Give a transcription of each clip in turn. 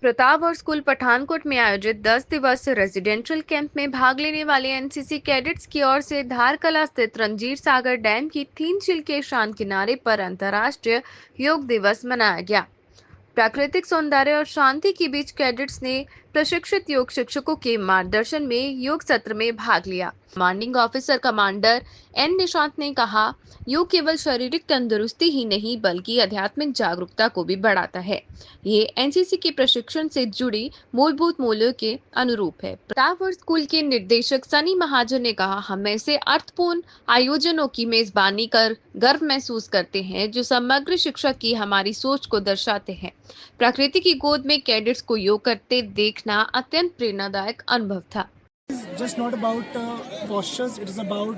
Pratapgarh school Pathankot में आयोजित 10 दिवसीय रेजिडेंशियल कैंप में भाग लेने वाले एनसीसी कैडेट्स की ओर से धारकला स्थित रंजीत सागर डैम की 3 झील के शांत किनारे पर अंतर्राष्ट्रीय योग दिवस मनाया गया। प्राकृतिक सौंदर्य और शांति के बीच कैडेट्स ने प्रशिक्षित योग शिक्षकों के मार्गदर्शन में योग सत्र में भाग लिया। Commanding officer commander N Nishant ने कहा, योग केवल शारीरिक तंदुरुस्ती ही नहीं बल्कि आध्यात्मिक जागरूकता को भी बढ़ाता है। ये एनसीसी के प्रशिक्षण से जुड़ी मूलभूत मूल्यों के अनुरूप है। प्रतापगढ़ स्कूल के निर्देशक सनी महाजन ने कहा, हम ऐसे अर्थपूर्ण आयोजनों की मेजबानी कर गर्व महसूस करते हैं जो समग्र शिक्षा की हमारी सोच को दर्शाते हैं। प्रकृति की गोद में कैडेट्स को योग करते देखना अत्यंत प्रेरणादायक अनुभव था। It's just not about postures, it is about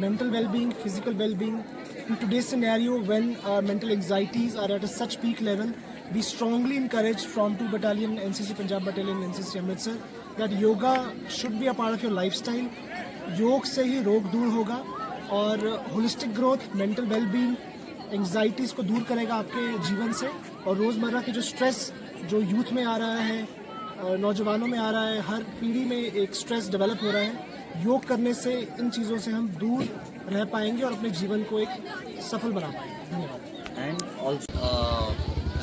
mental well-being, physical well-being. In today's scenario, when mental anxieties are at a such peak level, we strongly encourage from 2 Battalion, NCC Punjab Battalion, NCC Amritsar, that yoga should be a part of your lifestyle. योग से ही रोग दूर होगा और holistic growth, mental wellbeing, anxieties को दूर करेगा आपके जीवन से। और रोज़मर्रा के जो स्ट्रेस जो यूथ में आ रहा है, नौजवानों में आ रहा है, हर पीढ़ी में एक स्ट्रेस डेवलप हो रहा है। योग करने से इन चीज़ों से हम दूर रह पाएंगे और अपने जीवन को एक सफल बना पाएंगे। धन्यवाद। And also,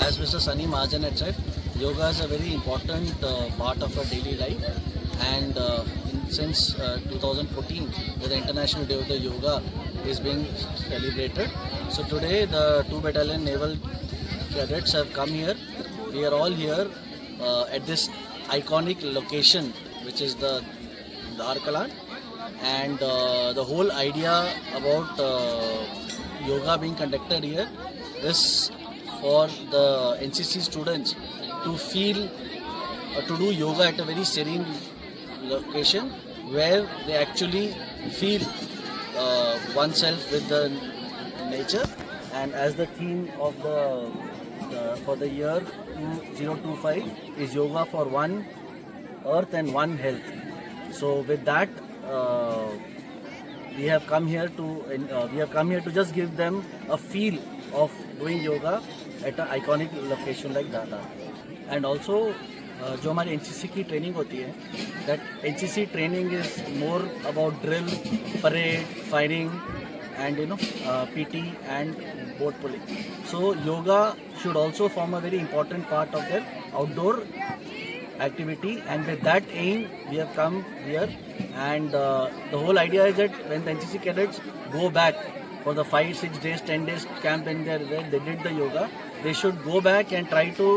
as Mr. Sunny Mahajan had said, yoga is a very important part of our daily life. And since 2014, the International Day of the Yoga is being celebrated. So today, the 2 Battalion Naval Cadets have come here. We are all here at this iconic location, which is the Dharkala. And the whole idea about yoga being conducted here is for the NCC students to feel to do yoga at a very serene location where they actually feel oneself with the nature. And as the theme of the for the year 2025 is yoga for one earth and one health. So with that we have come here to just give them a feel of doing yoga at an iconic location like Dhaka. And also जो हमारी NCC की training होती है, that NCC training is more about drill, parade, firing and PT and boat pulling. So yoga should also form a very important part of their outdoor activity, and with that aim we have come here. And the whole idea is that when the NCC cadets go back for the 5, 6 days, 10 days camp in there where they did the yoga, they should go back and try to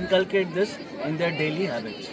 inculcate this in their daily habits.